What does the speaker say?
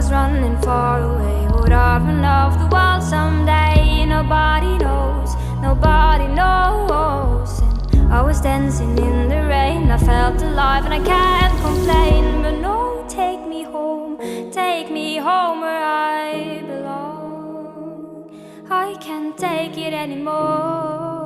was running far away. Would I run off the world someday? Nobody knows, nobody knows. And I was dancing in the rain, I felt alive and I can't complain. But no, take me home where I belong. I can't take it anymore.